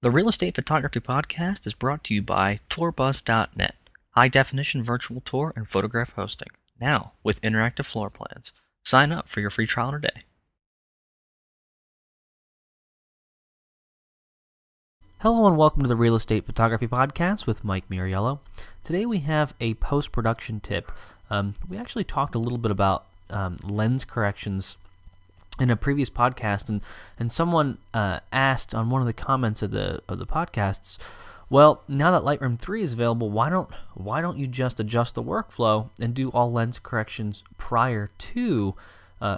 The Real Estate Photography Podcast is brought to you by tourbuzz.net, high-definition virtual tour and photograph hosting, now with interactive floor plans. Sign up for your free trial today. Hello and welcome to the Real Estate Photography Podcast with Mike Muriello. Today we have a post-production tip. We actually talked a little bit about lens corrections in a previous podcast, and someone asked on one of the comments of the podcasts, well, now that Lightroom 3 is available, why don't you just adjust the workflow and do all lens corrections prior to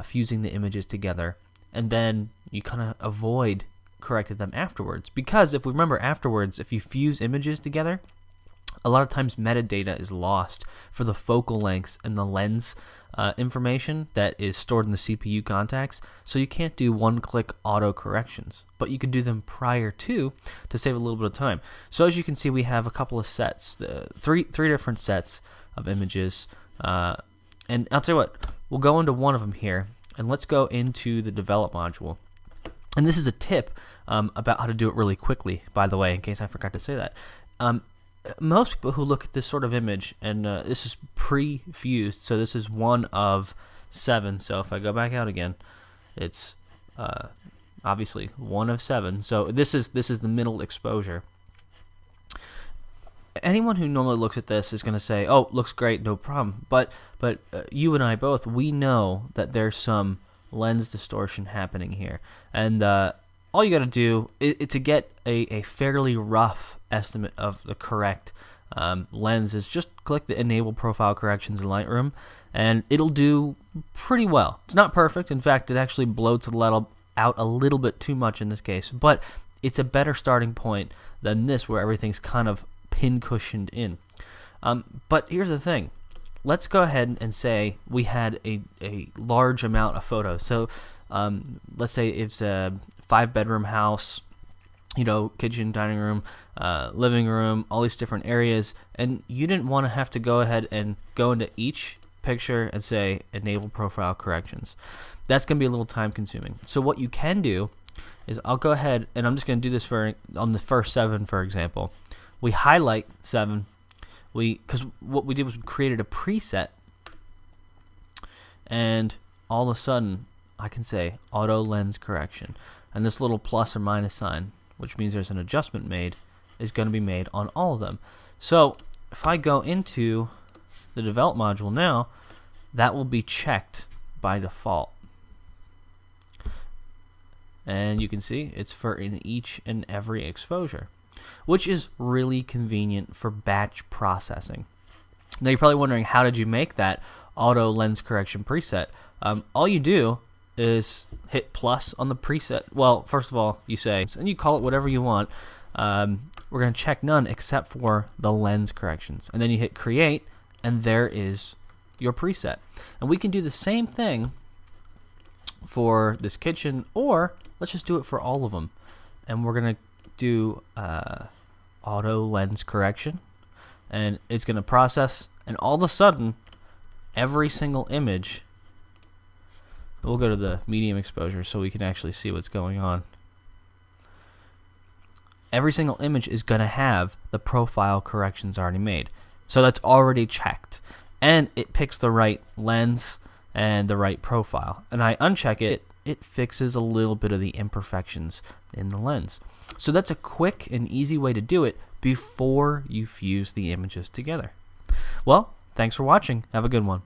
fusing the images together, and then you kind of avoid correcting them afterwards? Because if we remember afterwards, if you fuse images together, a lot of times metadata is lost for the focal lengths and the lens information that is stored in the CPU contacts, so you can't do one-click auto corrections, but you can do them prior to save a little bit of time. So as you can see, we have a couple of sets, three different sets of images, and I'll tell you what, we'll go into one of them here, and let's go into the develop module. And this is a tip about how to do it really quickly, by the way, in case I forgot to say that. Most people who look at this sort of image, and this is pre-fused, so this is one of 7. So if I go back out again, it's obviously one of 7. So this is the middle exposure. Anyone who normally looks at this is going to say, "Oh, looks great, no problem." But you and I both, we know that there's some lens distortion happening here, and all you got to do is to get a fairly rough estimate of the correct lens is just click the Enable Profile Corrections in Lightroom, and it'll do pretty well. It's not perfect. In fact, it actually bloats it out a little bit too much in this case, but it's a better starting point than this where everything's kind of pin-cushioned in. But here's the thing. Let's go ahead and say we had a large amount of photos. So let's say it's a 5-bedroom house, kitchen, dining room, living room, all these different areas, and you didn't want to have to go ahead and go into each picture and say Enable Profile Corrections. That's going to be a little time consuming. So what you can do is I'll go ahead, and I'm just going to do this on the first 7, for example. We highlight 7. Because what we did was we created a preset, and all of a sudden I can say Auto Lens Correction, and this little plus or minus sign, which means there's an adjustment made, is going to be made on all of them. So if I go into the Develop module now, that will be checked by default. And you can see it's for in each and every exposure, which is really convenient for batch processing. Now you're probably wondering, how did you make that Auto Lens Correction preset? All you do is hit plus on the preset. Well, first of all, you say, and you call it whatever you want. We're going to check none except for the lens corrections. And then you hit create, and there is your preset. And we can do the same thing for this kitchen, or let's just do it for all of them. And we're going to do Auto Lens Correction, and it's going to process, and all of a sudden, every single image, we'll go to the medium exposure so we can actually see what's going on. Every single image is going to have the profile corrections already made. So that's already checked. And it picks the right lens and the right profile. And I uncheck it, it fixes a little bit of the imperfections in the lens. So that's a quick and easy way to do it before you fuse the images together. Well, thanks for watching. Have a good one.